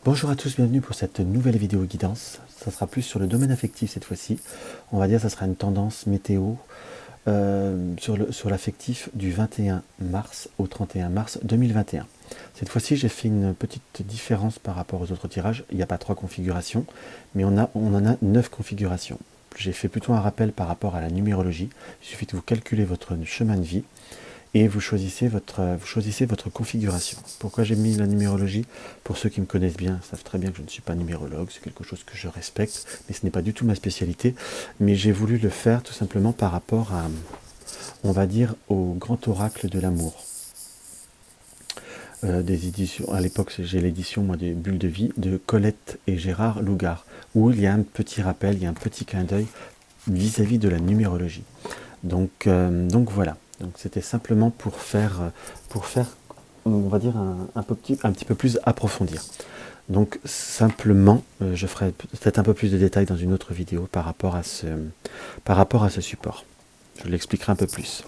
Bonjour à tous, bienvenue pour cette nouvelle vidéo guidance. Ça sera plus sur le domaine affectif cette fois-ci. On va dire que ça sera une tendance météo sur l'affectif du 21 mars au 31 mars 2021. Cette fois-ci, j'ai fait une petite différence par rapport aux autres tirages. Il n'y a pas 3 configurations, mais on en a 9 configurations. J'ai fait plutôt un rappel par rapport à la numérologie. Il suffit de vous calculer votre chemin de vie et vous choisissez votre configuration. Pourquoi j'ai mis la numérologie? Pour ceux qui me connaissent bien, savent très bien que je ne suis pas numérologue, c'est quelque chose que je respecte, mais ce n'est pas du tout ma spécialité. Mais j'ai voulu le faire tout simplement par rapport à, on va dire, au grand oracle de l'amour. Des éditions, à l'époque j'ai l'édition moi des Bulles de vie de Colette et Gérard Lougard, où il y a un petit rappel, il y a un petit clin d'œil vis-à-vis de la numérologie. Donc voilà. Donc c'était simplement pour faire, on va dire, un petit peu plus approfondir. Donc simplement, je ferai peut-être un peu plus de détails dans une autre vidéo par rapport à ce support. Je l'expliquerai un peu plus.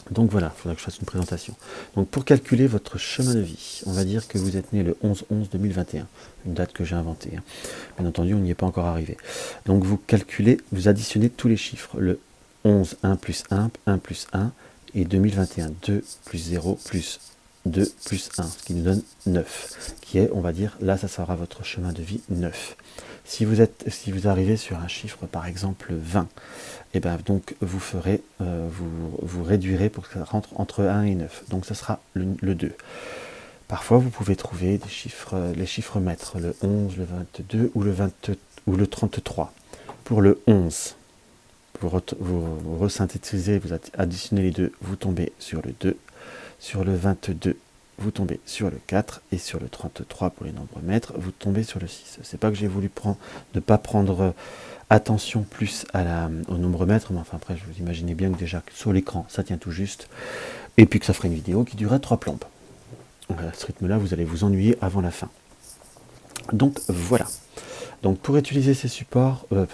Donc voilà, il faudra que je fasse une présentation. Donc pour calculer votre chemin de vie, on va dire que vous êtes né le 11-11-2021, une date que j'ai inventée. Hein. Bien entendu, on n'y est pas encore arrivé. Donc vous calculez, vous additionnez tous les chiffres. Le 11, 1 plus 1 plus 1, et 2021, 2 plus 0 plus 2 plus 1, ce qui nous donne 9, qui est, on va dire, là ça sera votre chemin de vie 9. Si vous arrivez sur un chiffre, par exemple 20, et bien donc vous ferez, vous réduirez pour que ça rentre entre 1 et 9, donc ça sera le 2. Parfois vous pouvez trouver des chiffres, les chiffres maîtres, le 11, le 22 ou ou le 33. Pour le 11, vous resynthétisez, vous additionnez les deux, vous tombez sur le 2. Sur le 22, vous tombez sur le 4. Et sur le 33, pour les nombres maîtres, vous tombez sur le 6. C'est pas que j'ai voulu ne pas prendre attention plus au nombre maître, mais enfin après, je vous imaginez bien que déjà sur l'écran, ça tient tout juste. Et puis que ça ferait une vidéo qui durerait 3 plombes. À ce rythme-là, vous allez vous ennuyer avant la fin. Donc voilà. Donc pour utiliser ces supports, pour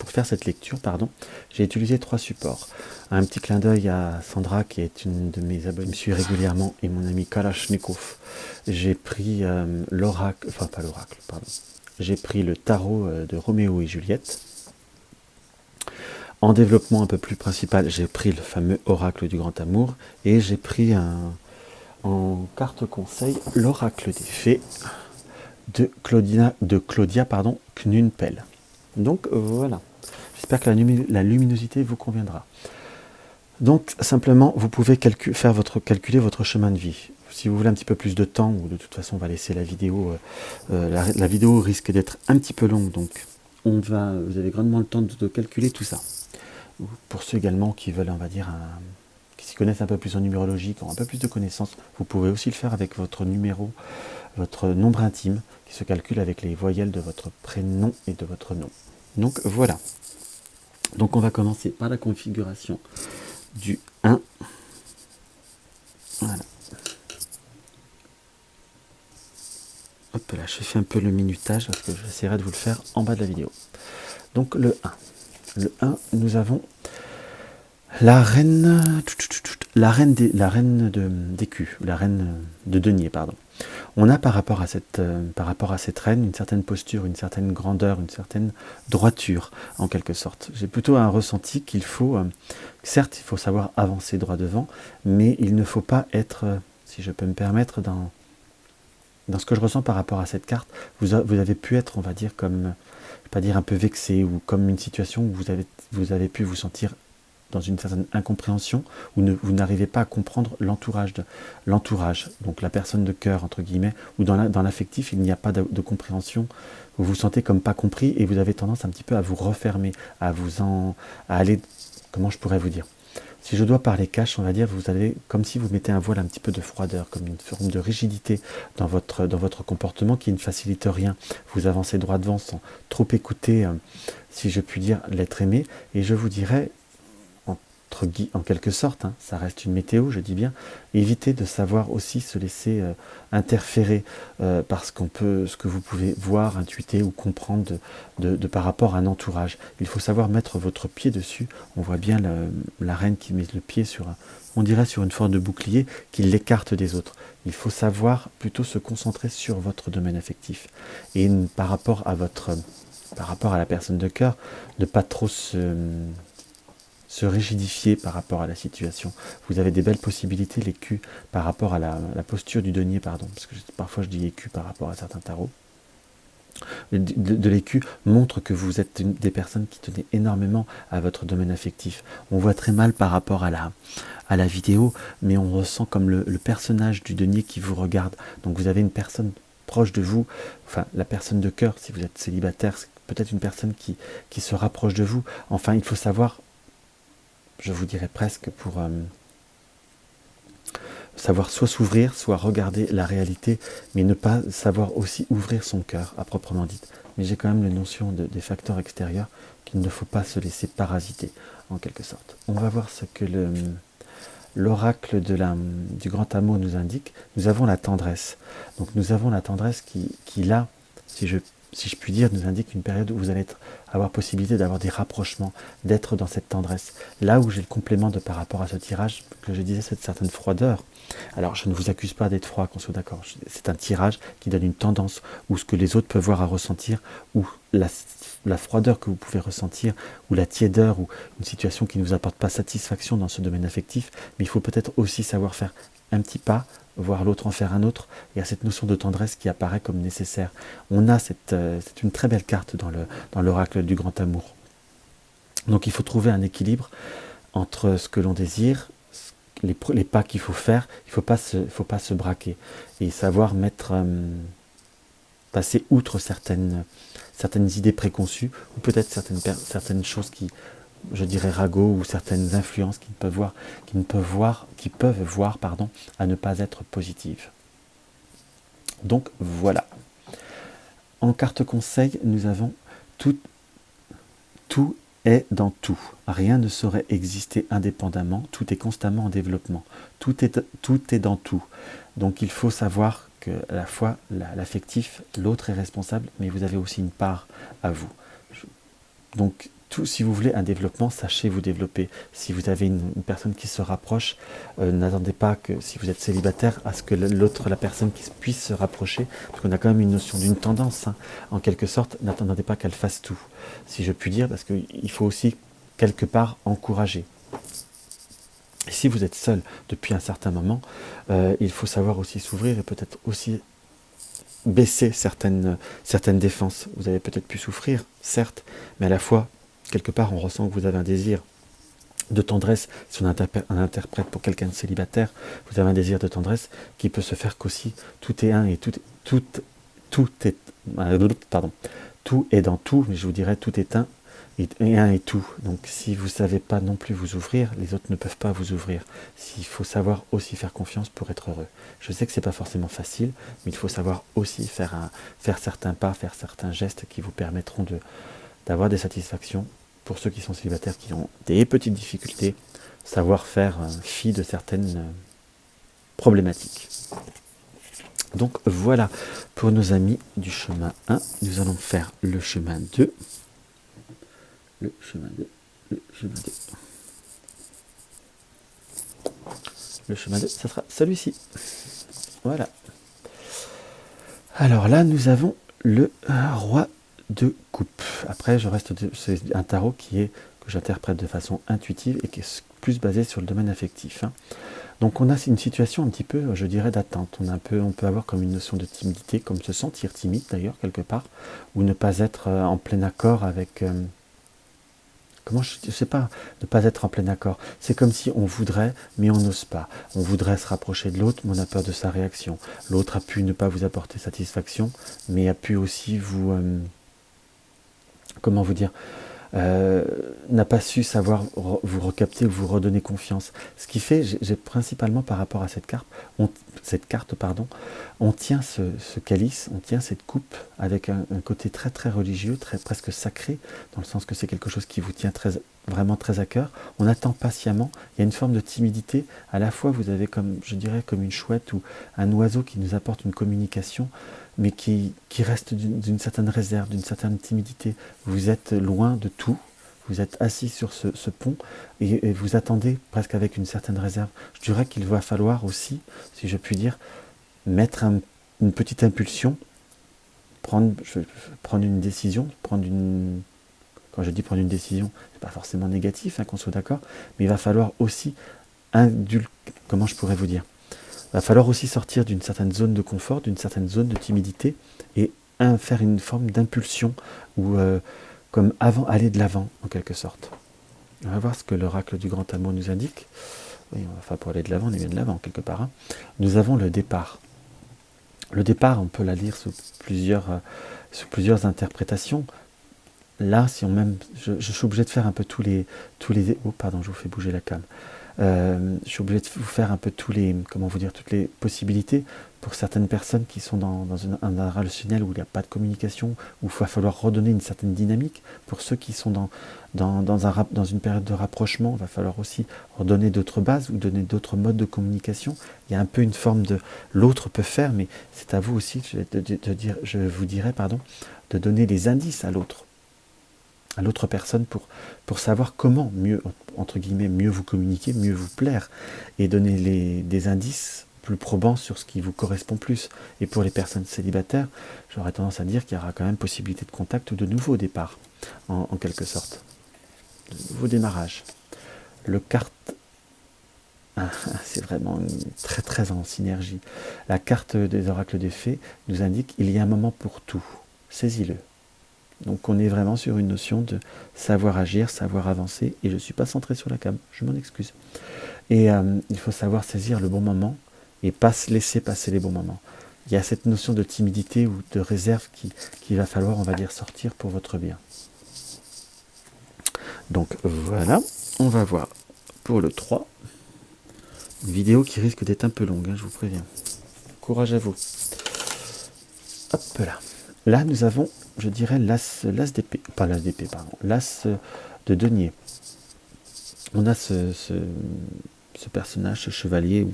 faire cette lecture, pardon, j'ai utilisé 3 supports. Un petit clin d'œil à Sandra, qui est une de mes abonnées, me suit régulièrement, et mon ami Kalachnikov. J'ai pris l'oracle, enfin pas l'oracle, pardon. J'ai pris le tarot de Roméo et Juliette. En développement un peu plus principal, j'ai pris le fameux oracle du grand amour, et j'ai pris en carte conseil l'oracle des fées de Claudia Knunpel. Donc voilà, j'espère que la luminosité vous conviendra. Donc simplement, vous pouvez calculer votre chemin de vie. Si vous voulez un petit peu plus de temps, ou de toute façon on va laisser la vidéo, la vidéo risque d'être un petit peu longue, donc vous avez grandement le temps de calculer tout ça. Pour ceux également qui veulent, on va dire, qui s'y connaissent un peu plus en numérologie, qui ont un peu plus de connaissances, vous pouvez aussi le faire avec votre numéro, votre nombre intime, qui se calcule avec les voyelles de votre prénom et de votre nom. Donc voilà. Donc on va commencer par la configuration du 1. Voilà. Hop là, je fais un peu le minutage parce que j'essaierai de vous le faire en bas de la vidéo. Donc le 1. Le 1, nous avons la reine d'écus, la reine de denier, pardon. On a par rapport à cette reine une certaine posture, une certaine grandeur, une certaine droiture en quelque sorte. J'ai plutôt un ressenti qu'il faut, certes il faut savoir avancer droit devant, mais il ne faut pas être, si je peux me permettre, dans ce que je ressens par rapport à cette carte, vous avez pu être, on va dire, comme, je ne vais pas dire un peu vexé, ou comme une situation où vous avez pu vous sentir dans une certaine incompréhension, où vous n'arrivez pas à comprendre l'entourage, donc la personne de cœur, entre guillemets, ou dans l'affectif, il n'y a pas de compréhension, vous vous sentez comme pas compris, et vous avez tendance un petit peu à vous refermer, à aller, comment je pourrais vous dire, si je dois parler cash, on va dire, vous avez comme si vous mettez un voile un petit peu de froideur, comme une forme de rigidité dans votre comportement qui ne facilite rien. Vous avancez droit devant sans trop écouter, si je puis dire, l'être aimé, et je vous dirais, en quelque sorte, hein, ça reste une météo, je dis bien, évitez de savoir aussi se laisser interférer par ce que vous pouvez voir, intuiter ou comprendre par rapport à un entourage. Il faut savoir mettre votre pied dessus. On voit bien la reine qui met le pied sur on dirait sur une forme de bouclier qui l'écarte des autres. Il faut savoir plutôt se concentrer sur votre domaine affectif. Et par rapport à la personne de cœur, ne pas trop se rigidifier par rapport à la situation. Vous avez des belles possibilités, l'écu, par rapport à la posture du denier, pardon, parce que parfois je dis écu par rapport à certains tarots. De l'écu montre que vous êtes des personnes qui tenaient énormément à votre domaine affectif. On voit très mal par rapport à la vidéo, mais on ressent comme le personnage du denier qui vous regarde. Donc vous avez une personne proche de vous, enfin la personne de cœur, si vous êtes célibataire, c'est peut-être une personne qui se rapproche de vous. Enfin, il faut savoir, je vous dirais presque pour savoir soit s'ouvrir, soit regarder la réalité, mais ne pas savoir aussi ouvrir son cœur à proprement dit. Mais j'ai quand même la notion des facteurs extérieurs qu'il ne faut pas se laisser parasiter, en quelque sorte. On va voir ce que l'oracle du grand amour nous indique. Nous avons la tendresse. Donc nous avons la tendresse qui là, si je puis dire, nous indique une période où vous allez avoir possibilité d'avoir des rapprochements, d'être dans cette tendresse. Là où j'ai le complément par rapport à ce tirage, que je disais, cette certaine froideur. Alors, je ne vous accuse pas d'être froid, qu'on soit d'accord. C'est un tirage qui donne une tendance, ou ce que les autres peuvent voir à ressentir, ou la froideur que vous pouvez ressentir, ou la tiédeur, ou une situation qui ne vous apporte pas satisfaction dans ce domaine affectif. Mais il faut peut-être aussi savoir faire un petit pas, voir l'autre en faire un autre. Il y a cette notion de tendresse qui apparaît comme nécessaire. On a c'est une très belle carte dans l'oracle du grand amour. Donc il faut trouver un équilibre entre ce que l'on désire, les pas qu'il faut faire. Il ne faut pas se braquer et savoir passer outre certaines idées préconçues, ou peut-être certaines choses qui, je dirais, ragots, ou certaines influences qui peuvent voir à ne pas être positives. Donc voilà. En carte conseil, nous avons tout est dans tout. Rien ne saurait exister indépendamment. Tout est constamment en développement. Tout est dans tout. Donc il faut savoir que à la fois l'affectif, l'autre est responsable, mais vous avez aussi une part à vous. Donc si vous voulez un développement, sachez vous développer. Si vous avez une personne qui se rapproche, n'attendez pas que, si vous êtes célibataire, à ce que la personne qui puisse se rapprocher, parce qu'on a quand même une notion d'une tendance, hein, en quelque sorte, n'attendez pas qu'elle fasse tout, si je puis dire, parce qu'il faut aussi quelque part encourager. Et si vous êtes seul depuis un certain moment, il faut savoir aussi s'ouvrir et peut-être aussi baisser certaines défenses. Vous avez peut-être pu souffrir, certes, mais à la fois, quelque part, on ressent que vous avez un désir de tendresse. Si on interprète pour quelqu'un de célibataire, vous avez un désir de tendresse qui peut se faire qu'aussi tout est un et tout est dans tout, mais je vous dirais tout est un et un et tout. Donc si vous ne savez pas non plus vous ouvrir, les autres ne peuvent pas vous ouvrir. Il faut savoir aussi faire confiance pour être heureux. Je sais que c'est pas forcément facile, mais il faut savoir aussi faire certains pas, faire certains gestes qui vous permettront d'avoir des satisfactions. Pour ceux qui sont célibataires, qui ont des petites difficultés, savoir faire fi de certaines problématiques. Donc voilà, pour nos amis du chemin 1, nous allons faire le chemin 2. Le chemin 2. Le chemin 2, ça sera celui-ci. Voilà. Alors là, nous avons le roi de coupe. Après, c'est un tarot que j'interprète de façon intuitive et qui est plus basé sur le domaine affectif. Hein. Donc on a une situation un petit peu, je dirais, d'attente. On peut avoir comme une notion de timidité, comme se sentir timide d'ailleurs quelque part, ou ne pas être en plein accord avec... je sais pas, ne pas être en plein accord. C'est comme si on voudrait, mais on n'ose pas. On voudrait se rapprocher de l'autre, mais on a peur de sa réaction. L'autre a pu ne pas vous apporter satisfaction, mais a pu aussi vous... comment vous dire, n'a pas su savoir vous recapter ou vous redonner confiance. Ce qui fait, j'ai principalement par rapport à cette carte, on tient ce calice, on tient cette coupe avec un côté très très religieux, presque sacré, dans le sens que c'est quelque chose qui vous tient vraiment très à cœur. On attend patiemment, il y a une forme de timidité, à la fois vous avez comme une chouette ou un oiseau qui nous apporte une communication, mais qui reste d'une certaine réserve, d'une certaine timidité. Vous êtes loin de tout, vous êtes assis sur ce pont et vous attendez presque avec une certaine réserve. Je dirais qu'il va falloir aussi, si je puis dire, mettre une petite impulsion, prendre une décision, quand je dis prendre une décision, c'est pas forcément négatif, hein, qu'on soit d'accord, mais il va falloir aussi comment je pourrais vous dire, il va falloir aussi sortir d'une certaine zone de confort, d'une certaine zone de timidité et faire une forme d'impulsion ou comme aller de l'avant en quelque sorte. On va voir ce que l'oracle du grand amour nous indique. Oui, enfin pour aller de l'avant, on est bien de l'avant quelque part. Hein. Nous avons le départ. Le départ, on peut la lire sous plusieurs interprétations. Là, si on même, je suis obligé de faire un peu tous les. Oh, pardon, je vous fais bouger la cam. Je suis obligé de vous faire un peu toutes les possibilités pour certaines personnes qui sont dans un relationnel où il n'y a pas de communication, où il va falloir redonner une certaine dynamique. Pour ceux qui sont dans une période de rapprochement, il va falloir aussi redonner d'autres bases ou donner d'autres modes de communication. Il y a un peu une forme de l'autre peut faire, mais c'est à vous aussi, je vous dirais, de donner les indices à l'autre personne pour savoir comment mieux, entre guillemets, mieux vous communiquer, mieux vous plaire et donner des indices plus probants sur ce qui vous correspond plus. Et pour les personnes célibataires, j'aurais tendance à dire qu'il y aura quand même possibilité de contact ou de nouveau départ, en quelque sorte. De nouveau démarrage. Le carte... c'est vraiment très très en synergie. La carte des oracles des fées nous indique qu'il y a un moment pour tout. Saisis-le. Donc on est vraiment sur une notion de savoir agir, savoir avancer, et je ne suis pas centré sur la cam, je m'en excuse. Et il faut savoir saisir le bon moment et pas se laisser passer les bons moments. Il y a cette notion de timidité ou de réserve qu'il va falloir, on va dire, sortir pour votre bien. Donc voilà, on va voir pour le 3, une vidéo qui risque d'être un peu longue, hein, je vous préviens. Courage à vous. Hop là. Là, nous avons, je dirais, l'as d'épée, pas l'as d'épée, pardon, l'as de denier. On a ce personnage, ce chevalier,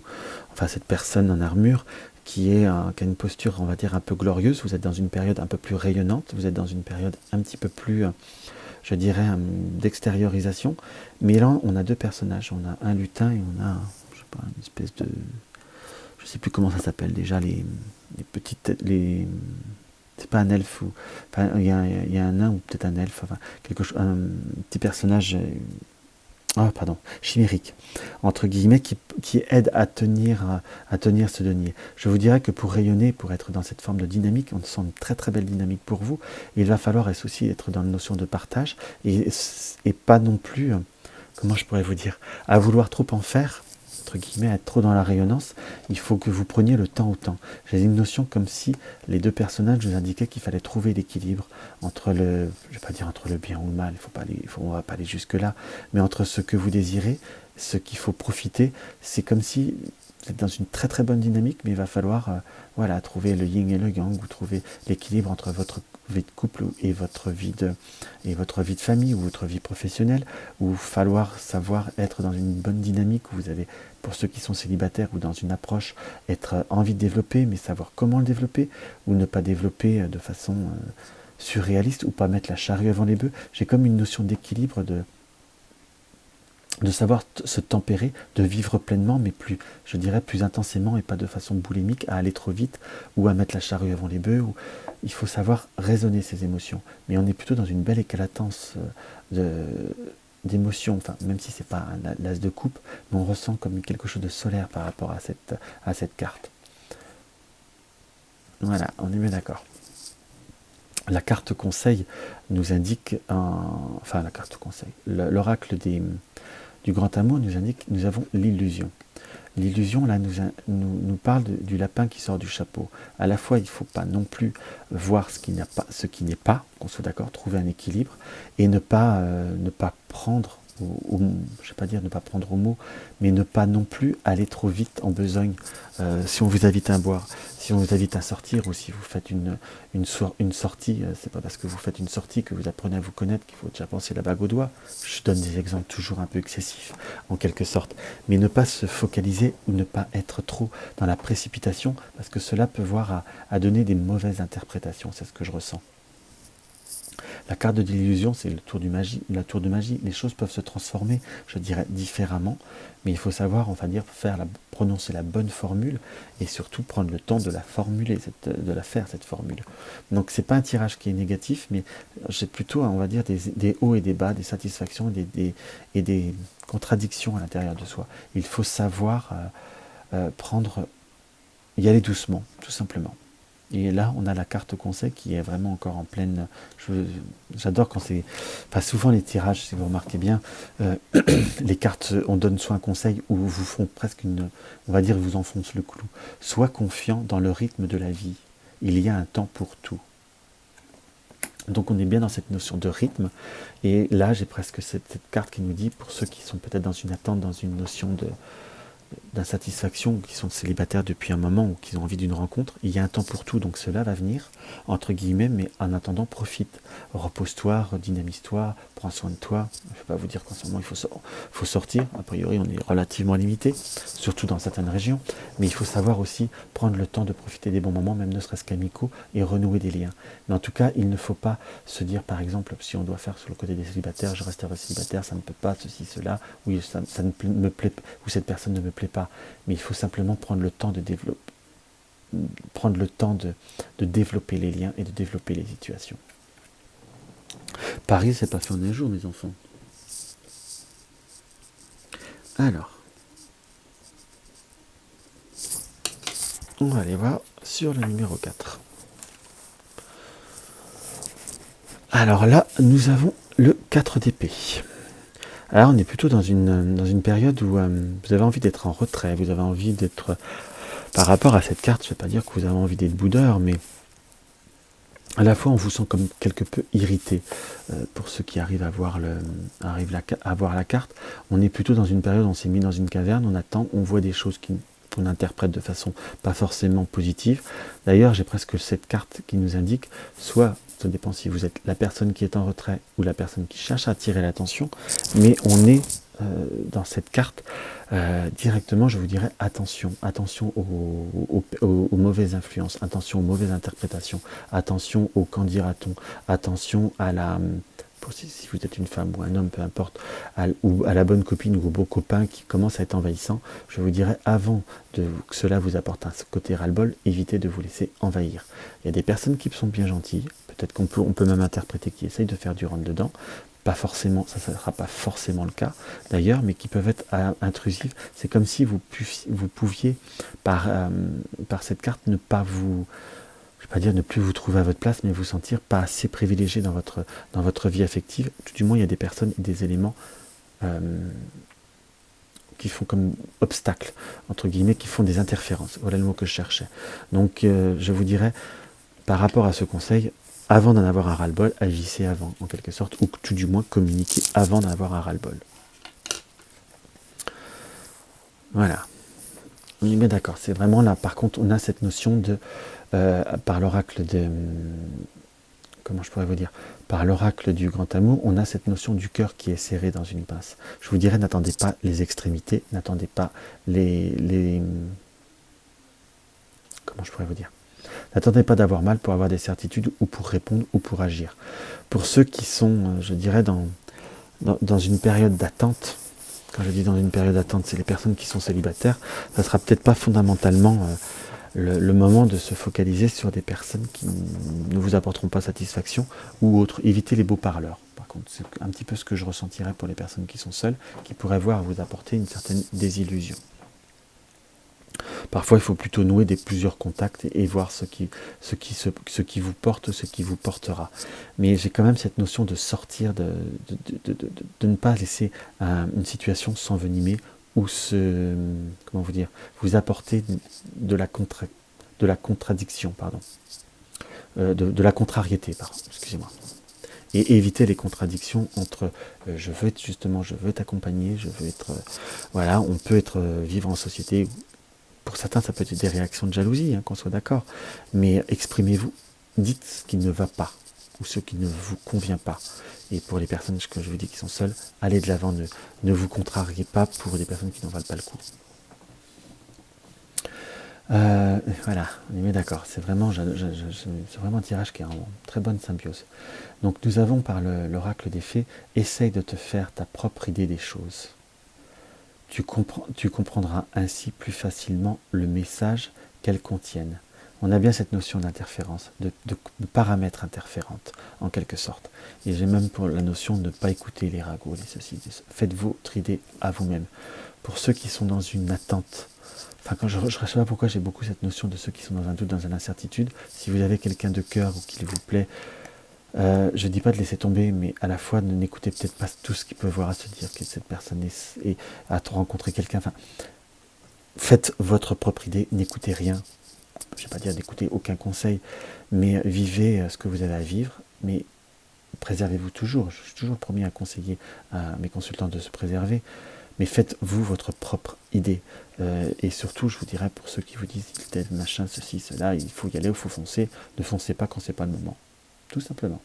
enfin cette personne en armure, qui a une posture, on va dire, un peu glorieuse. Vous êtes dans une période un peu plus rayonnante, vous êtes dans une période un petit peu plus, je dirais, d'extériorisation. Mais là, on a deux personnages, on a un lutin et on a, je sais pas, une espèce de... Je sais plus comment ça s'appelle déjà, les petites... C'est pas un elfe ou enfin, il y a un nain ou peut-être un elfe, enfin un petit personnage chimérique entre guillemets qui aide à tenir ce denier. Je vous dirais que pour rayonner, pour être dans cette forme de dynamique, on sent une très très belle dynamique pour vous. Il va falloir aussi être dans la notion de partage et pas non plus, comment je pourrais vous dire, à vouloir trop en faire. Entre guillemets, être trop dans la rayonnance, il faut que vous preniez le temps au temps. J'ai une notion comme si les deux personnages nous indiquaient qu'il fallait trouver l'équilibre entre je vais pas dire entre le bien ou le mal, on va pas aller jusque là, mais entre ce que vous désirez, ce qu'il faut profiter. C'est comme si vous êtes dans une très très bonne dynamique, mais il va falloir trouver le yin et le yang, ou trouver l'équilibre entre votre vie de couple et votre vie de famille ou votre vie professionnelle, où il va falloir savoir être dans une bonne dynamique, où vous avez, pour ceux qui sont célibataires ou dans une approche, être envie de développer, mais savoir comment le développer, ou ne pas développer de façon surréaliste, ou pas mettre la charrue avant les bœufs. J'ai comme une notion d'équilibre, de savoir se tempérer, de vivre pleinement, mais plus, je dirais, plus intensément et pas de façon boulimique, à aller trop vite ou à mettre la charrue avant les bœufs. Il faut savoir raisonner ses émotions. Mais on est plutôt dans une belle éclatance d'émotions, enfin, même si c'est pas l'as de coupe, mais on ressent comme quelque chose de solaire par rapport à cette carte. Voilà, on est bien d'accord. La carte conseil nous indique, la carte conseil, l'oracle du grand amour nous indique que nous avons l'illusion. L'illusion, là, nous parle du lapin qui sort du chapeau. À la fois, il ne faut pas non plus voir ce qui n'est pas, qu'on soit d'accord, trouver un équilibre, et ne pas prendre, je ne vais pas dire ne pas prendre au mot, mais ne pas non plus aller trop vite en besogne. Si on vous invite à boire, si on vous invite à sortir, ou si vous faites une sortie, c'est pas parce que vous faites une sortie que vous apprenez à vous connaître qu'il faut déjà penser la bague au doigt. Je donne des exemples toujours un peu excessifs, en quelque sorte. Mais ne pas se focaliser ou ne pas être trop dans la précipitation, parce que cela peut voir à donner des mauvaises interprétations, c'est ce que je ressens. La carte de l'illusion, c'est le tour la tour de magie. Les choses peuvent se transformer, je dirais, différemment, mais il faut savoir, on va dire, prononcer la bonne formule et surtout prendre le temps de la formuler, de la faire, cette formule. Donc c'est pas un tirage qui est négatif, mais j'ai plutôt, on va dire, des hauts et des bas, des satisfactions et des contradictions à l'intérieur de soi. Il faut savoir y aller doucement, tout simplement. Et là, on a la carte conseil qui est vraiment encore en pleine... J'adore quand c'est... Enfin, souvent les tirages, si vous remarquez bien, les cartes, on donne soit un conseil ou vous font presque une... On va dire, vous enfonce le clou. Sois confiant dans le rythme de la vie. Il y a un temps pour tout. Donc on est bien dans cette notion de rythme. Et là, j'ai presque cette carte qui nous dit, pour ceux qui sont peut-être dans une attente, dans une notion d'insatisfaction, ou qui sont célibataires depuis un moment, ou qui ont envie d'une rencontre, il y a un temps pour tout, donc cela va venir, entre guillemets, mais en attendant, profite. Repose-toi, redynamise-toi, prends soin de toi. Je ne vais pas vous dire qu'en ce moment, il faut sortir. A priori, on est relativement limité, surtout dans certaines régions, mais il faut savoir aussi prendre le temps de profiter des bons moments, même ne serait-ce qu'amicaux, et renouer des liens. Mais en tout cas, il ne faut pas se dire, par exemple, si on doit faire sur le côté des célibataires, je resterai célibataire, ça ne peut pas, ceci, cela, oui, ça ne me plaît, ou cette personne ne me plaît pas, mais il faut simplement prendre le temps de développer les liens et de développer les situations. Paris, c'est pas fait en un jour, mes enfants. Alors, on va aller voir sur le numéro 4. Alors là, nous avons le 4 d'épée. Alors on est plutôt dans une période où vous avez envie d'être en retrait, vous avez envie d'être... Par rapport à cette carte, je ne vais pas dire que vous avez envie d'être boudeur, mais à la fois on vous sent comme quelque peu irrité. Pour ceux qui arrivent à voir la carte, on est plutôt dans une période où on s'est mis dans une caverne, on attend, on voit des choses qu'on interprète de façon pas forcément positive. D'ailleurs, j'ai presque cette carte qui nous indique, soit, ça dépend si vous êtes la personne qui est en retrait ou la personne qui cherche à attirer l'attention, mais on est dans cette carte directement, je vous dirais, attention aux mauvaises influences, attention aux mauvaises interprétations, attention au qu'en dira-t-on, attention à la... Si vous êtes une femme ou un homme, peu importe, ou à la bonne copine ou au beau copain qui commence à être envahissant, je vous dirais, avant que cela vous apporte un côté ras-le-bol, évitez de vous laisser envahir. Il y a des personnes qui sont bien gentilles, peut-être qu'on peut même interpréter qui essayent de faire du rentre-dedans, pas forcément, ça ne sera pas forcément le cas d'ailleurs, mais qui peuvent être intrusives. C'est comme si vous pouviez, par cette carte, ne pas vous... Je ne vais pas dire ne plus vous trouver à votre place, mais vous sentir pas assez privilégié dans votre vie affective. Tout du moins, il y a des personnes et des éléments qui font comme obstacle, entre guillemets, qui font des interférences. Voilà le mot que je cherchais. Donc, je vous dirais, par rapport à ce conseil, avant d'en avoir un ras-le-bol, agissez avant, en quelque sorte, ou tout du moins communiquez avant d'en avoir un ras-le-bol. Voilà. On est bien d'accord. C'est vraiment là, par contre, on a cette notion de... par l'oracle de... Comment je pourrais vous dire? Par l'oracle du grand amour, on a cette notion du cœur qui est serré dans une pince. Je vous dirais, n'attendez pas les extrémités, n'attendez pas les... Comment je pourrais vous dire? N'attendez pas d'avoir mal pour avoir des certitudes ou pour répondre ou pour agir. Pour ceux qui sont, je dirais, dans une période d'attente, quand je dis dans une période d'attente, c'est les personnes qui sont célibataires, ça ne sera peut-être pas fondamentalement le moment de se focaliser sur des personnes qui ne vous apporteront pas satisfaction ou autres. Évitez les beaux parleurs. Par contre, c'est un petit peu ce que je ressentirais pour les personnes qui sont seules, qui pourraient voir vous apporter une certaine désillusion. Parfois, il faut plutôt nouer plusieurs contacts et voir ce qui vous porte, ce qui vous portera. Mais j'ai quand même cette notion de sortir, de ne pas laisser une situation s'envenimer ou comment vous dire, vous apporter de la contradiction, pardon, de la contrariété, pardon, excusez-moi. Et éviter les contradictions entre je veux t'accompagner, je veux être... voilà, on peut vivre en société. Pour certains, ça peut être des réactions de jalousie, hein, qu'on soit d'accord. Mais exprimez-vous, dites ce qui ne va pas, ou ce qui ne vous convient pas. Et pour les personnes que je vous dis qui sont seules, allez de l'avant, ne vous contrariez pas pour des personnes qui n'en valent pas le coup. Voilà, on est bien d'accord. C'est vraiment, c'est vraiment un tirage qui est en très bonne symbiose. Donc nous avons par l'oracle des fées, essaye de te faire ta propre idée des choses. Tu comprendras ainsi plus facilement le message qu'elles contiennent. On a bien cette notion d'interférence, de paramètres interférentes, en quelque sorte. Et j'ai même pour la notion de ne pas écouter les ragots, les ceci. Faites votre idée à vous-même. Pour ceux qui sont dans une attente, enfin, quand je ne sais pas pourquoi j'ai beaucoup cette notion de ceux qui sont dans un doute, dans une incertitude. Si vous avez quelqu'un de cœur ou qu'il vous plaît, je ne dis pas de laisser tomber, mais à la fois n'écoutez peut-être pas tout ce qu'il peut avoir à se dire que cette personne est à rencontrer quelqu'un. Enfin, faites votre propre idée, n'écoutez rien. Je ne vais pas dire d'écouter aucun conseil, mais vivez ce que vous avez à vivre, mais préservez-vous toujours. Je suis toujours promis à conseiller à mes consultants de se préserver, mais faites-vous votre propre idée. Et surtout, je vous dirais, pour ceux qui vous disent tel machin, ceci, cela, il faut y aller, il faut foncer, ne foncez pas quand c'est pas le moment. Tout simplement.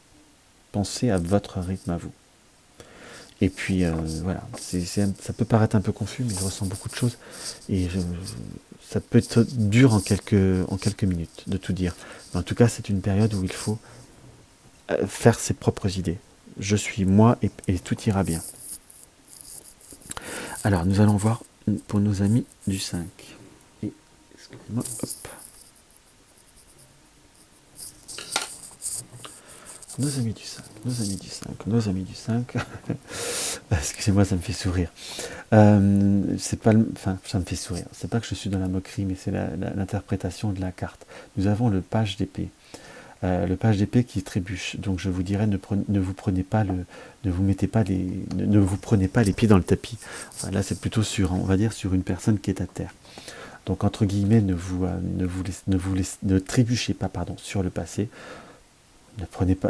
Pensez à votre rythme à vous. Et puis voilà, ça peut paraître un peu confus, mais je ressens beaucoup de choses. Et ça peut être dur en quelques minutes de tout dire. Mais en tout cas, c'est une période où il faut faire ses propres idées. Je suis moi et tout ira bien. Alors, nous allons voir pour nos amis du 5. Et, excusez-moi, hop. Nos amis du 5, nos amis du 5, nos amis du 5. Excusez-moi, ça me fait sourire. C'est pas, enfin, ça me fait sourire. C'est pas que je suis dans la moquerie, mais c'est l'interprétation de la carte. Nous avons le page d'épée. Le page d'épée qui trébuche. Donc je vous dirais, ne vous prenez pas ne vous prenez pas les pieds dans le tapis. Enfin, là, c'est plutôt sur, on va dire, sur une personne qui est à terre. Donc entre guillemets, ne trébuchez pas, pardon, sur le passé.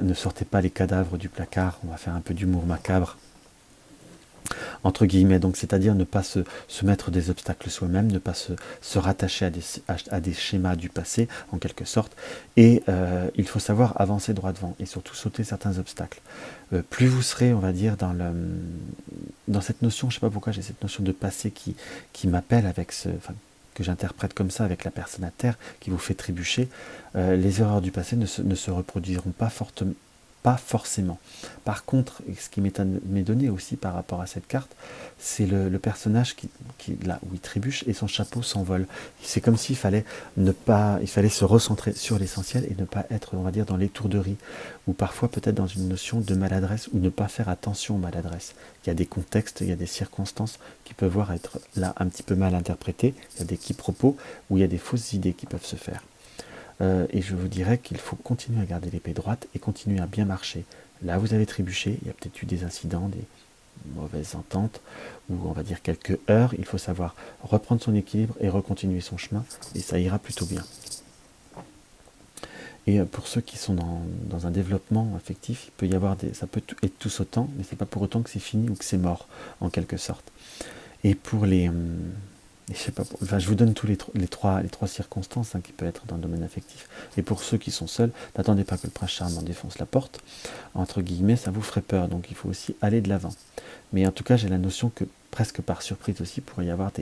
Ne sortez pas les cadavres du placard. On va faire un peu d'humour macabre. Entre guillemets, donc c'est-à-dire ne pas se mettre des obstacles soi-même, ne pas se rattacher à des schémas du passé, en quelque sorte, et il faut savoir avancer droit devant, et surtout sauter certains obstacles. Plus vous serez, on va dire, dans cette notion, je ne sais pas pourquoi j'ai cette notion de passé qui m'appelle avec que j'interprète comme ça avec la personne à terre, qui vous fait trébucher, les erreurs du passé ne se reproduiront pas forcément. Par contre, ce qui m'est donné aussi par rapport à cette carte, c'est le personnage qui là où il trébuche et son chapeau s'envole. C'est comme s'il fallait il fallait se recentrer sur l'essentiel et ne pas être, on va dire, dans l'étourderie, ou parfois peut-être dans une notion de maladresse, ou ne pas faire attention aux maladresses. Il y a des contextes, il y a des circonstances qui peuvent être là un petit peu mal interprétées, il y a des quiproquos, où il y a des fausses idées qui peuvent se faire. Et je vous dirais qu'il faut continuer à garder l'épée droite et continuer à bien marcher. Là, vous avez trébuché, il y a peut-être eu des incidents, des mauvaises ententes, ou on va dire quelques heures. Il faut savoir reprendre son équilibre et recontinuer son chemin, et ça ira plutôt bien. Et pour ceux qui sont dans un développement affectif, il peut y avoir ça peut être tout sautant, mais c'est pas pour autant que c'est fini ou que c'est mort, en quelque sorte. Et pour je sais pas, enfin, je vous donne tous les trois circonstances qui peuvent être dans le domaine affectif. Et pour ceux qui sont seuls, n'attendez pas que le prince charmant défonce la porte. Entre guillemets, ça vous ferait peur, donc il faut aussi aller de l'avant. Mais en tout cas, j'ai la notion que presque par surprise aussi, il pourrait y avoir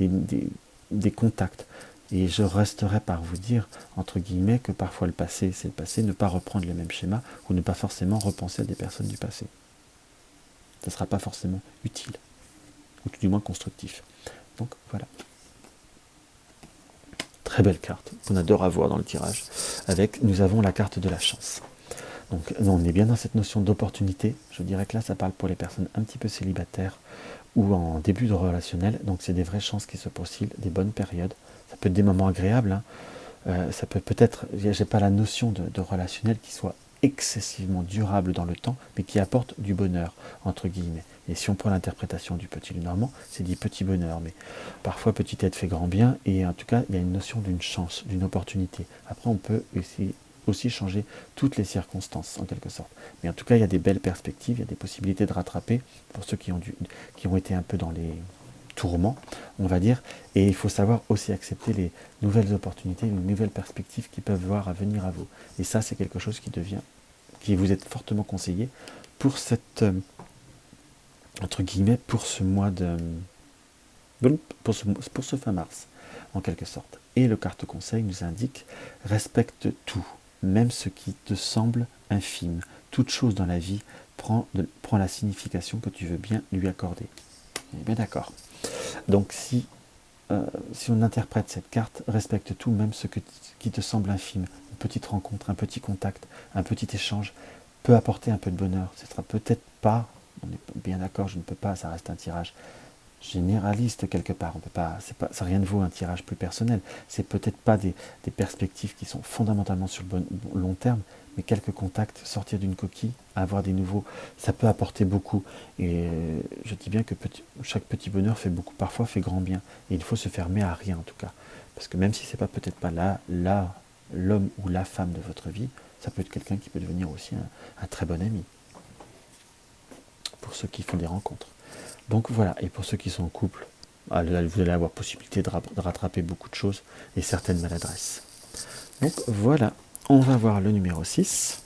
des contacts. Et je resterai par vous dire, entre guillemets, que parfois le passé, c'est le passé, ne pas reprendre le même schéma, ou ne pas forcément repenser à des personnes du passé. Ça ne sera pas forcément utile, ou tout du moins constructif. Donc voilà. Très belle carte, qu'on adore avoir dans le tirage. Nous avons la carte de la chance. Donc on est bien dans cette notion d'opportunité. Je dirais que là, ça parle pour les personnes un petit peu célibataires ou en début de relationnel. Donc c'est des vraies chances qui se profilent, des bonnes périodes. Ça peut être des moments agréables. Ça peut-être, j'ai pas la notion de relationnel qui soit excessivement durable dans le temps, mais qui apporte du bonheur, entre guillemets. Et si on prend l'interprétation du petit Lenormand, c'est dit petit bonheur, mais parfois petite aide fait grand bien, et en tout cas, il y a une notion d'une chance, d'une opportunité. Après, on peut aussi changer toutes les circonstances, en quelque sorte. Mais en tout cas, il y a des belles perspectives, il y a des possibilités de rattraper, pour ceux qui ont été un peu dans les tourments, on va dire, et il faut savoir aussi accepter les nouvelles opportunités, les nouvelles perspectives qui peuvent voir à venir à vous. Et ça, c'est quelque chose qui vous est fortement conseillé pour cette, entre guillemets, pour ce mois pour ce fin mars, en quelque sorte. Et le carte conseil nous indique, respecte tout, même ce qui te semble infime. Toute chose dans la vie prend la signification que tu veux bien lui accorder. On est bien d'accord. Donc si on interprète cette carte, respecte tout, même ce qui te semble infime. Une petite rencontre, un petit contact, un petit échange peut apporter un peu de bonheur. Ce sera peut-être pas, on est bien d'accord, je ne peux pas, ça reste un tirage généraliste quelque part. On peut pas, ça rien ne vaut un tirage plus personnel. C'est peut-être pas des perspectives qui sont fondamentalement sur le long terme, mais quelques contacts, sortir d'une coquille, avoir des nouveaux, ça peut apporter beaucoup. Et je dis bien que chaque petit bonheur fait beaucoup, parfois fait grand bien. Et il faut se fermer à rien en tout cas, parce que même si c'est pas peut-être pas l'homme ou la femme de votre vie, ça peut être quelqu'un qui peut devenir aussi un très bon ami. Pour ceux qui font des rencontres. Donc voilà, et pour ceux qui sont en couple, vous allez avoir possibilité de rattraper beaucoup de choses et certaines maladresses. Donc voilà, on va voir le numéro 6.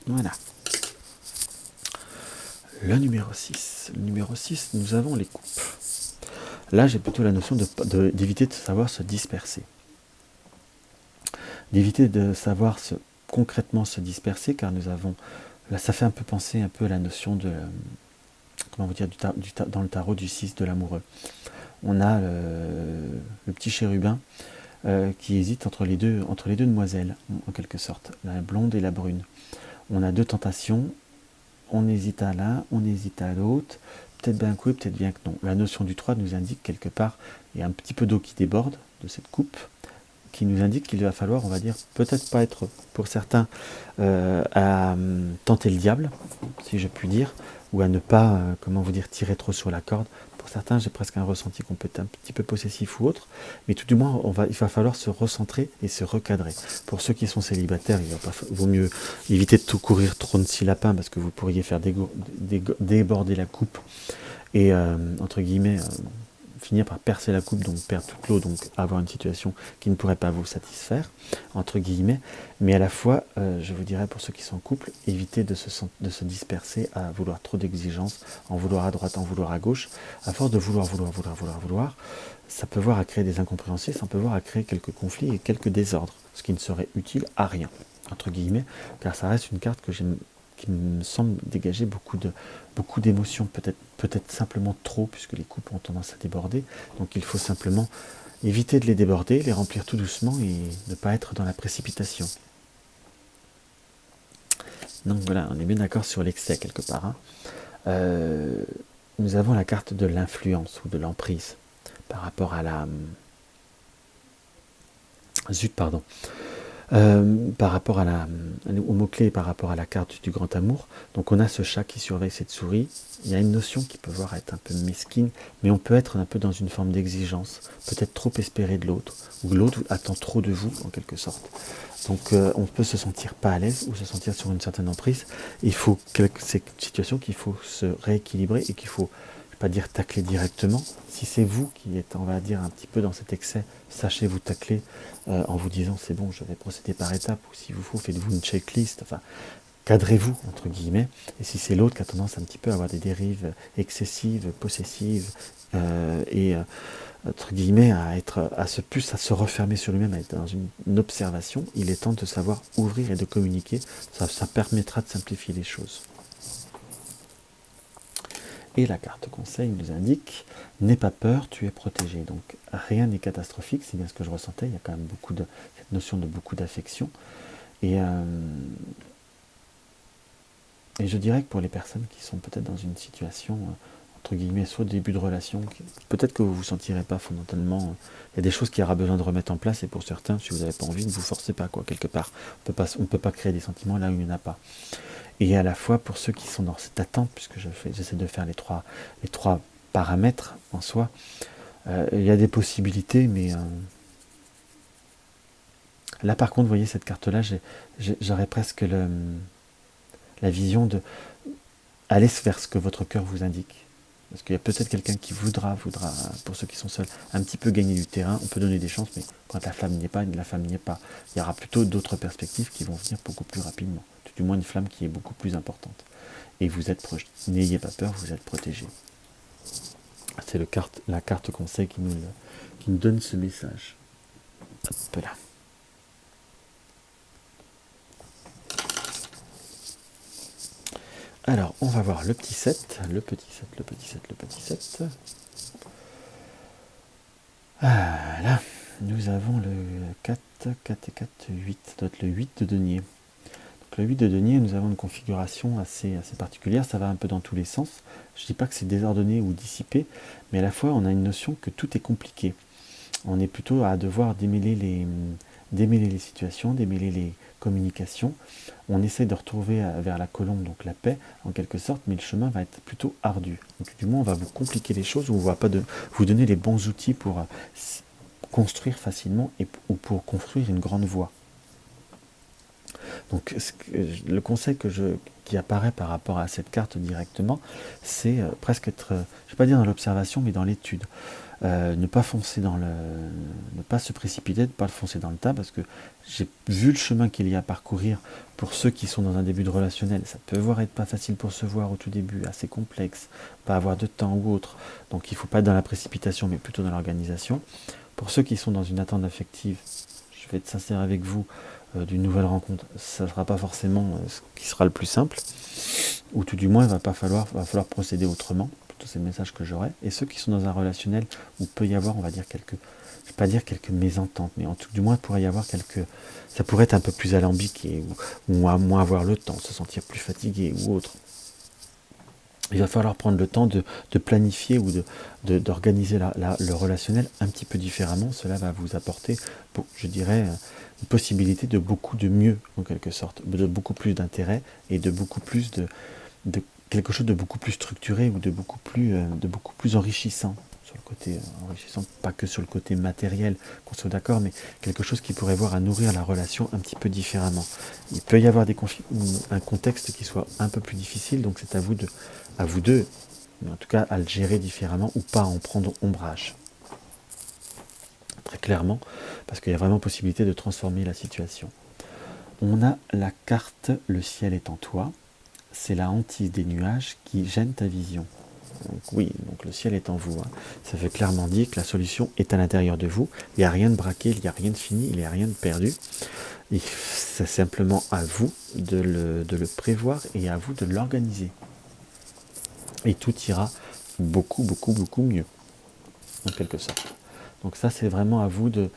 Voilà. Le numéro 6. Le numéro 6, nous avons les coupes. Là, j'ai plutôt la notion d'éviter de savoir se disperser. D'éviter de savoir concrètement se disperser, car nous avons, là ça fait un peu penser à la notion de, comment vous dire, dans le tarot du 6 de l'amoureux. On a le petit chérubin qui hésite entre les deux demoiselles, en quelque sorte, la blonde et la brune. On a deux tentations, on hésite à l'un, on hésite à l'autre, peut-être bien que oui, peut-être bien que non. La notion du 3 nous indique quelque part, il y a un petit peu d'eau qui déborde de cette coupe, qui nous indique qu'il va falloir, on va dire, peut-être pas être, pour certains, à tenter le diable, si je puis dire, ou à ne pas, comment vous dire, tirer trop sur la corde. Pour certains, j'ai presque un ressenti qu'on peut être un petit peu possessif ou autre, mais tout du moins, il va falloir se recentrer et se recadrer. Pour ceux qui sont célibataires, vaut mieux éviter de tout courir 36 lapins, parce que vous pourriez faire déborder la coupe, et, entre guillemets, finir par percer la coupe, donc perdre toute l'eau, donc avoir une situation qui ne pourrait pas vous satisfaire, entre guillemets, mais à la fois, je vous dirais pour ceux qui sont en couple, éviter de se disperser à vouloir trop d'exigences, en vouloir à droite, en vouloir à gauche, à force de vouloir, ça peut voir à créer des incompréhensions, ça peut voir à créer quelques conflits et quelques désordres, ce qui ne serait utile à rien, entre guillemets, car ça reste une carte qui me semble dégager beaucoup d'émotions, peut-être simplement trop, puisque les coupes ont tendance à déborder. Donc il faut simplement éviter de les déborder, les remplir tout doucement et ne pas être dans la précipitation. Donc voilà, on est bien d'accord sur l'excès quelque part. Nous avons la carte de l'influence ou de l'emprise par rapport à la... Zut, pardon. Par rapport au mot-clé, par rapport à la carte du grand amour. Donc on a ce chat qui surveille cette souris. Il y a une notion qui peut voir être un peu mesquine, mais on peut être un peu dans une forme d'exigence, peut-être trop espérer de l'autre, ou l'autre attend trop de vous, en quelque sorte. Donc on peut se sentir pas à l'aise, ou se sentir sur une certaine emprise. C'est une situation qu'il faut se rééquilibrer, et qu'il faut, je ne vais pas dire tacler directement. Si c'est vous qui êtes, on va dire, un petit peu dans cet excès, sachez vous tacler en vous disant c'est bon, je vais procéder par étapes, ou si vous faut, faites-vous une checklist, enfin, cadrez-vous, entre guillemets, et si c'est l'autre qui a tendance un petit peu à avoir des dérives excessives, possessives, et entre guillemets, à se refermer sur lui-même, à être dans une observation, il est temps de savoir ouvrir et de communiquer, ça permettra de simplifier les choses. Et la carte conseil nous indique, n'aie pas peur, tu es protégé. Donc rien n'est catastrophique, c'est bien ce que je ressentais, il y a quand même cette notion de beaucoup d'affection. Et je dirais que pour les personnes qui sont peut-être dans une situation, entre guillemets, soit début de relation, peut-être que vous ne vous sentirez pas fondamentalement, il y a des choses qu'il y aura besoin de remettre en place, et pour certains, si vous n'avez pas envie, ne vous forcez pas, quoi, quelque part. On ne peut pas créer des sentiments là où il n'y en a pas. Et à la fois pour ceux qui sont dans cette attente, puisque j'essaie de faire les trois paramètres en soi, il y a des possibilités, mais là par contre, vous voyez cette carte-là, j'aurais presque la vision de aller vers ce que votre cœur vous indique. Parce qu'il y a peut-être quelqu'un qui voudra, pour ceux qui sont seuls, un petit peu gagner du terrain. On peut donner des chances, mais quand la femme n'y est pas, la femme n'y est pas. Il y aura plutôt d'autres perspectives qui vont venir beaucoup plus rapidement. du moins une flamme qui est beaucoup plus importante. Et vous êtes projeté. N'ayez pas peur, vous êtes protégé. C'est la carte conseil qui nous donne ce message. Hop là. Alors, on va voir le petit 7, le petit 7, le petit 7, le petit 7. Là, nous avons le 4, 4 et 4, 8, ça doit être le 8 de denier. Donc le 8 de denier, nous avons une configuration assez particulière, ça va un peu dans tous les sens. Je ne dis pas que c'est désordonné ou dissipé, mais à la fois on a une notion que tout est compliqué. On est plutôt à devoir démêler les situations, démêler les communications. On essaie de retrouver vers la colombe, donc la paix, en quelque sorte, mais le chemin va être plutôt ardu. Donc, du moins, on va vous compliquer les choses, ou on ne va pas vous donner les bons outils pour construire facilement ou pour construire une grande voie. Donc, le conseil qui apparaît par rapport à cette carte directement, c'est presque être, je ne vais pas dire dans l'observation, mais dans l'étude. Ne pas foncer ne pas se précipiter, ne pas le foncer dans le tas, parce que j'ai vu le chemin qu'il y a à parcourir pour ceux qui sont dans un début de relationnel. Ça peut être pas facile pour se voir au tout début, assez complexe, pas avoir de temps ou autre. Donc il ne faut pas être dans la précipitation, mais plutôt dans l'organisation. Pour ceux qui sont dans une attente affective, je vais être sincère avec vous, d'une nouvelle rencontre, ça ne sera pas forcément ce qui sera le plus simple, ou tout du moins il va falloir procéder autrement. Tous ces messages que j'aurai, et ceux qui sont dans un relationnel où peut y avoir, on va dire, je ne vais pas dire quelques mésententes, mais en tout du moins, il pourrait y avoir ça pourrait être un peu plus alambiqué, ou à moins avoir le temps, se sentir plus fatigué, ou autre. Il va falloir prendre le temps de planifier ou d'organiser le relationnel un petit peu différemment. Cela va vous apporter, je dirais, une possibilité de beaucoup de mieux, en quelque sorte, de beaucoup plus d'intérêt et de beaucoup plus de quelque chose de beaucoup plus structuré ou de beaucoup plus enrichissant, sur le côté enrichissant, pas que sur le côté matériel, qu'on soit d'accord, mais quelque chose qui pourrait voir à nourrir la relation un petit peu différemment. Il peut y avoir un contexte qui soit un peu plus difficile, donc c'est à vous deux, mais en tout cas à le gérer différemment ou pas en prendre ombrage. Très clairement, parce qu'il y a vraiment possibilité de transformer la situation. On a la carte « Le ciel est en toi ». C'est la hantise des nuages qui gêne ta vision. Donc oui, donc le ciel est en vous. Ça veut clairement dire que la solution est à l'intérieur de vous. Il n'y a rien de braqué, il n'y a rien de fini, il n'y a rien de perdu. C'est simplement à vous de le prévoir et à vous de l'organiser. Et tout ira beaucoup, beaucoup, beaucoup mieux, en quelque sorte. Donc ça, c'est vraiment à vous de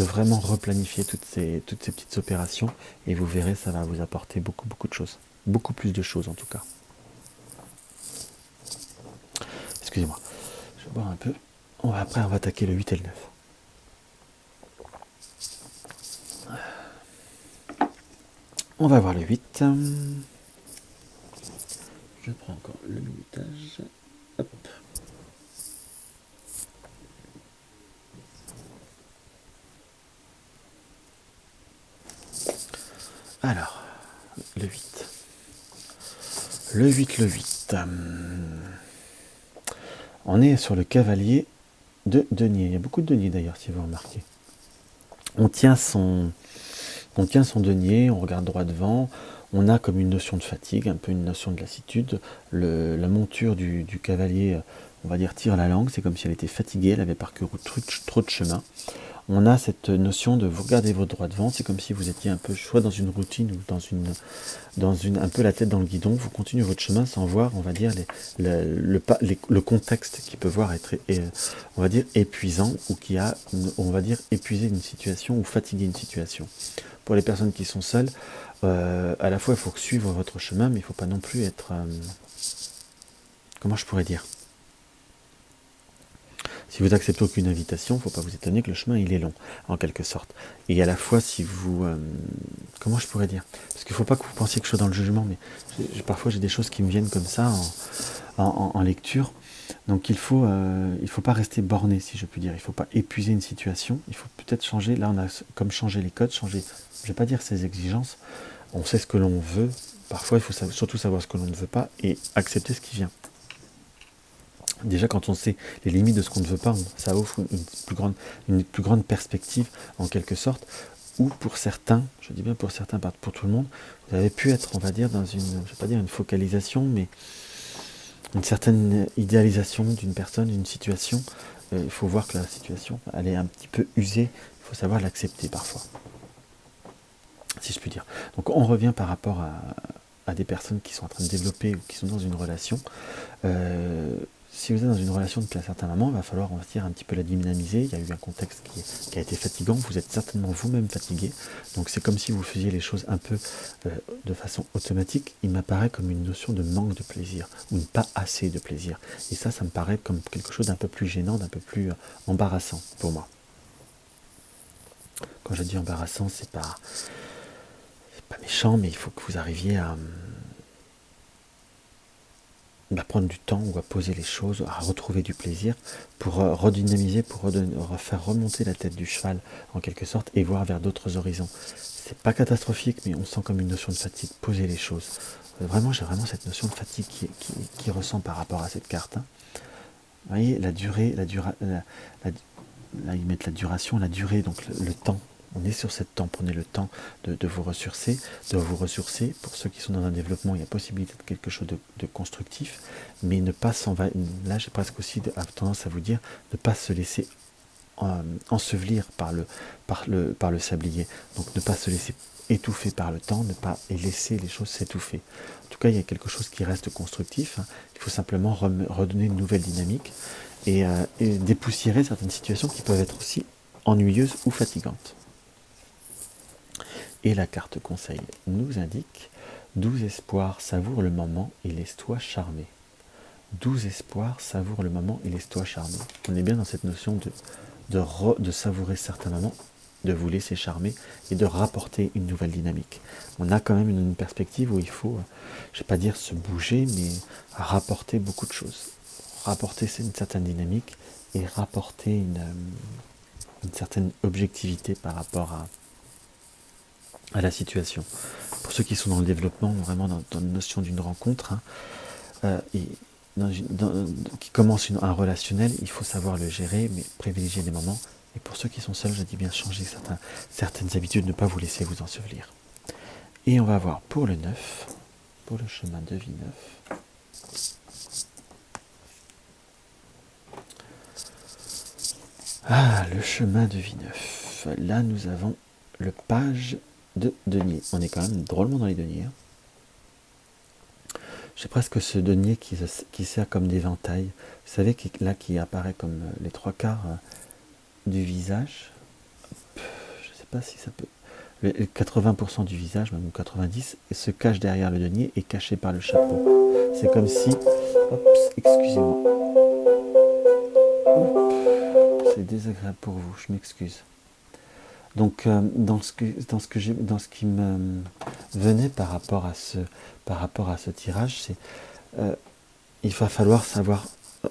vraiment replanifier toutes ces petites opérations. Et vous verrez, ça va vous apporter beaucoup, beaucoup de choses. Beaucoup plus de choses en tout cas. Excusez-moi, je vais boire un peu. Après on va attaquer le 8 et le 9. On va voir le 8. Je prends encore le minutage. Hop. Alors, le 8. Le 8. On est sur le cavalier de denier. Il y a beaucoup de deniers d'ailleurs, si vous remarquez. On tient son denier, on regarde droit devant, on a comme une notion de fatigue, un peu une notion de lassitude. La monture du cavalier, on va dire, tire la langue, c'est comme si elle était fatiguée, elle avait parcouru trop de chemin. On a cette notion de vous regardez votre droit devant, c'est comme si vous étiez un peu soit dans une routine ou dans un peu la tête dans le guidon, vous continuez votre chemin sans voir, on va dire, le contexte qui peut voir être, on va dire, épuisant ou qui a, on va dire, épuisé une situation ou fatigué une situation. Pour les personnes qui sont seules, à la fois il faut suivre votre chemin, mais il ne faut pas non plus être, comment je pourrais dire, si vous acceptez aucune invitation, il ne faut pas vous étonner que le chemin il est long, en quelque sorte. Et à la fois, si vous... comment je pourrais dire? Parce qu'il ne faut pas que vous pensiez que je sois dans le jugement, mais parfois j'ai des choses qui me viennent comme ça en lecture. Donc il faut pas rester borné, si je puis dire. Il ne faut pas épuiser une situation. Il faut peut-être changer. Là, on a comme changer les codes, changer, je ne vais pas dire ses exigences. On sait ce que l'on veut. Parfois, il faut surtout savoir ce que l'on ne veut pas et accepter ce qui vient. Déjà, quand on sait les limites de ce qu'on ne veut pas, ça offre une plus grande perspective, en quelque sorte, ou pour certains, je dis bien pour certains, pas pour tout le monde, vous avez pu être, on va dire, dans une, je ne vais pas dire une focalisation, mais une certaine idéalisation d'une personne, d'une situation. Il faut voir que la situation, elle est un petit peu usée, il faut savoir l'accepter parfois, si je puis dire. Donc on revient par rapport à des personnes qui sont en train de développer ou qui sont dans une relation. Si vous êtes dans une relation depuis un certain moment, il va falloir, on va dire, un petit peu la dynamiser. Il y a eu un contexte qui a été fatigant, vous êtes certainement vous-même fatigué, donc c'est comme si vous faisiez les choses un peu de façon automatique. Il m'apparaît comme une notion de manque de plaisir, ou de pas assez de plaisir, et ça me paraît comme quelque chose d'un peu plus gênant, d'un peu plus embarrassant pour moi. Quand je dis embarrassant, c'est pas méchant, mais il faut que vous arriviez à prendre du temps ou à poser les choses, à retrouver du plaisir pour redynamiser, pour faire remonter la tête du cheval en quelque sorte et voir vers d'autres horizons. C'est pas catastrophique, mais on sent comme une notion de fatigue. Poser les choses. Vraiment, j'ai vraiment cette notion de fatigue qui ressent par rapport à cette carte. Hein. Vous voyez, la durée, là ils mettent la duration, la durée, donc le temps. On est sur cette temps, prenez le temps de vous ressourcer, Pour ceux qui sont dans un développement, il y a possibilité de quelque chose de constructif, mais ne pas s'envahir. Là, j'ai presque aussi tendance à vous dire, ne pas se laisser ensevelir par le sablier. Donc ne pas se laisser étouffer par le temps, ne pas laisser les choses s'étouffer. En tout cas, il y a quelque chose qui reste constructif. Hein. Il faut simplement redonner une nouvelle dynamique et dépoussiérer certaines situations qui peuvent être aussi ennuyeuses ou fatigantes. Et la carte conseil nous indique 12 espoirs, savoure le moment et laisse-toi charmer. 12 espoirs, savoure le moment et laisse-toi charmer. On est bien dans cette notion de savourer certains moments, de vous laisser charmer et de rapporter une nouvelle dynamique. On a quand même une perspective où il faut, je ne vais pas dire se bouger, mais rapporter beaucoup de choses. Rapporter une certaine dynamique et rapporter une certaine objectivité par rapport à la situation. Pour ceux qui sont dans le développement, vraiment dans la notion d'une rencontre, hein, qui commence un relationnel, il faut savoir le gérer, mais privilégier des moments. Et pour ceux qui sont seuls, je dis bien changer certaines habitudes, ne pas vous laisser vous ensevelir. Et on va voir pour le 9, pour le chemin de vie 9. Ah, le chemin de vie 9. Là, nous avons le page de denier. On est quand même drôlement dans les deniers. Hein. J'ai presque ce denier qui sert comme d'éventail. Vous savez, là, qui apparaît comme les 3/4 du visage. Je ne sais pas si ça peut... 80% du visage, même 90%, se cache derrière le denier et caché par le chapeau. C'est comme si... excusez-moi. C'est désagréable pour vous, je m'excuse. Donc, dans ce qui me venait par rapport à ce tirage, c'est il va falloir savoir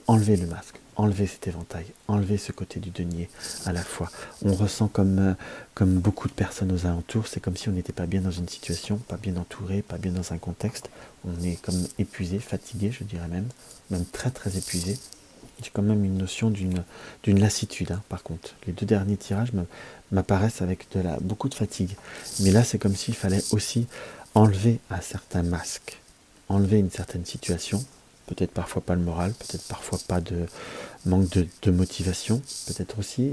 enlever le masque, enlever cet éventail, enlever ce côté du denier à la fois. On ressent comme beaucoup de personnes aux alentours, c'est comme si on n'était pas bien dans une situation, pas bien entouré, pas bien dans un contexte. On est comme épuisé, fatigué, je dirais même très très épuisé. J'ai quand même une notion d'une lassitude, hein, par contre. Les 2 derniers tirages m'apparaissent avec beaucoup de fatigue. Mais là, c'est comme s'il fallait aussi enlever un certain masque, enlever une certaine situation, peut-être parfois pas le moral, peut-être parfois pas de manque de motivation, peut-être aussi,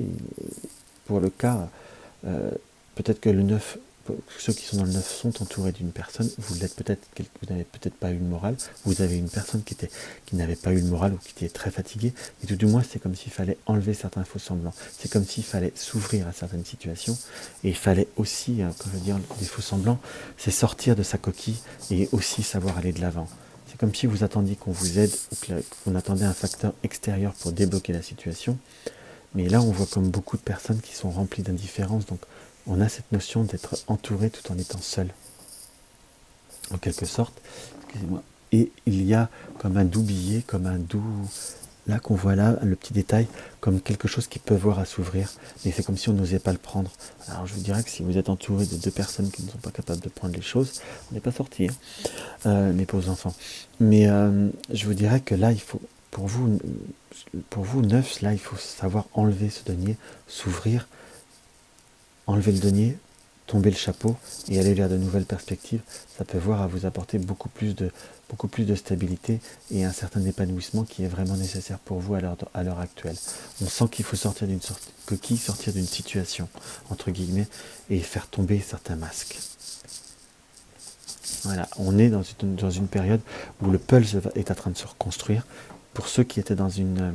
pour le cas, peut-être que le 9, ceux qui sont dans le 9 sont entourés d'une personne, vous n'avez peut-être pas eu le moral, vous avez une personne qui n'avait pas eu le moral ou qui était très fatiguée, et tout du moins c'est comme s'il fallait enlever certains faux semblants, c'est comme s'il fallait s'ouvrir à certaines situations, et il fallait aussi, quand je veux dire des faux semblants, c'est sortir de sa coquille et aussi savoir aller de l'avant. C'est comme si vous attendiez qu'on vous aide, ou qu'on attendait un facteur extérieur pour débloquer la situation, mais là on voit comme beaucoup de personnes qui sont remplies d'indifférence, donc on a cette notion d'être entouré tout en étant seul, en quelque sorte. Excusez-moi. Et il y a comme un doux billet, comme un doux... Là qu'on voit là, le petit détail, comme quelque chose qui peut voir à s'ouvrir. Mais c'est comme si on n'osait pas le prendre. Alors je vous dirais que si vous êtes entouré de 2 personnes qui ne sont pas capables de prendre les choses, on n'est pas sorti, hein, mes pauvres enfants. Mais je vous dirais que là, il faut, pour vous 9, là, il faut savoir enlever ce denier, s'ouvrir, enlever le denier, tomber le chapeau et aller vers de nouvelles perspectives, ça peut voir à vous apporter beaucoup plus de stabilité et un certain épanouissement qui est vraiment nécessaire pour vous à l'heure actuelle. On sent qu'il faut sortir d'une coquille, sortir d'une situation, entre guillemets, et faire tomber certains masques. Voilà, on est dans une période où le pulse est en train de se reconstruire. Pour ceux qui étaient dans une...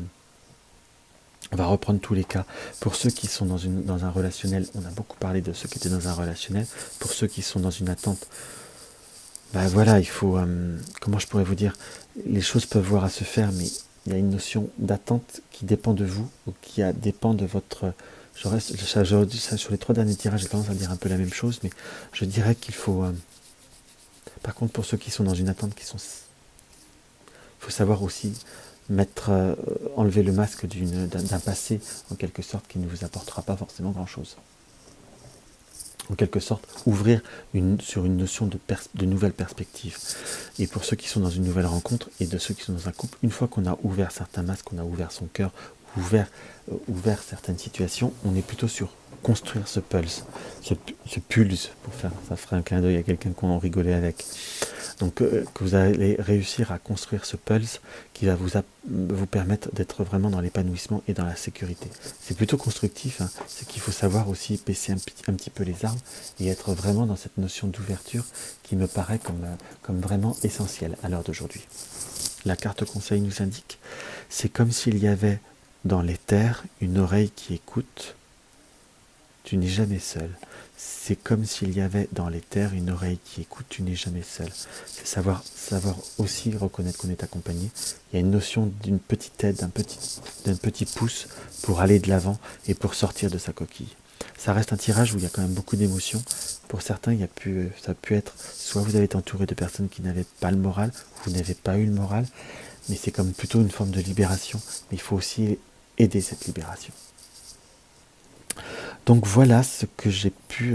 on va reprendre tous les cas. Pour ceux qui sont dans un relationnel, on a beaucoup parlé de ceux qui étaient dans un relationnel. Pour ceux qui sont dans une attente, ben voilà, il faut... comment je pourrais vous dire, les choses peuvent voir à se faire, mais il y a une notion d'attente qui dépend de vous, ou qui dépend de votre... sur les 3 derniers tirages, j'ai tendance à dire un peu la même chose, mais je dirais qu'il faut... par contre, pour ceux qui sont dans une attente, il faut savoir aussi enlever le masque d'un passé, en quelque sorte, qui ne vous apportera pas forcément grand-chose. En quelque sorte, ouvrir sur une notion de nouvelle perspective. Et pour ceux qui sont dans une nouvelle rencontre, et de ceux qui sont dans un couple, une fois qu'on a ouvert certains masques, qu'on a ouvert son cœur, ouvert certaines situations, on est plutôt sur construire ce pulse, ce pulse, ça ferait un clin d'œil à quelqu'un qu'on en rigolait avec. Donc que vous allez réussir à construire ce pulse qui va vous permettre d'être vraiment dans l'épanouissement et dans la sécurité. C'est plutôt constructif, hein. C'est qu'il faut savoir aussi baisser un petit peu les armes et être vraiment dans cette notion d'ouverture qui me paraît comme vraiment essentielle à l'heure d'aujourd'hui. La carte conseil nous indique, c'est comme s'il y avait dans l'éther une oreille qui écoute. Tu n'es jamais seul. C'est comme s'il y avait dans l'éther une oreille qui écoute, tu n'es jamais seul. C'est savoir aussi reconnaître qu'on est accompagné. Il y a une notion d'une petite aide, d'un petit pouce pour aller de l'avant et pour sortir de sa coquille. Ça reste un tirage où il y a quand même beaucoup d'émotions. Pour certains, ça a pu être, soit vous avez été entouré de personnes qui n'avaient pas le moral, vous n'avez pas eu le moral, mais c'est comme plutôt une forme de libération. Mais il faut aussi aider cette libération. Donc voilà ce qui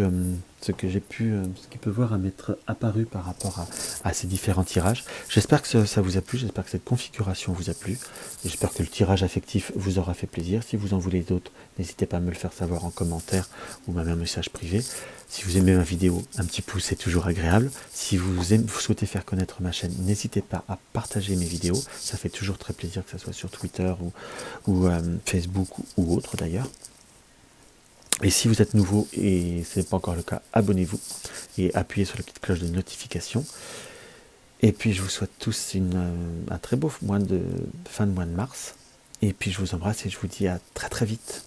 peut voir à m'être apparu par rapport à ces différents tirages. J'espère que ça vous a plu, j'espère que cette configuration vous a plu. J'espère que le tirage affectif vous aura fait plaisir. Si vous en voulez d'autres, n'hésitez pas à me le faire savoir en commentaire ou même un message privé. Si vous aimez ma vidéo, un petit pouce c'est toujours agréable. Si vous souhaitez faire connaître ma chaîne, n'hésitez pas à partager mes vidéos. Ça fait toujours très plaisir, que ce soit sur Twitter ou Facebook ou autre d'ailleurs. Et si vous êtes nouveau et ce n'est pas encore le cas, abonnez-vous et appuyez sur la petite cloche de notification. Et puis je vous souhaite tous un très beau fin de mois de mars. Et puis je vous embrasse et je vous dis à très très vite.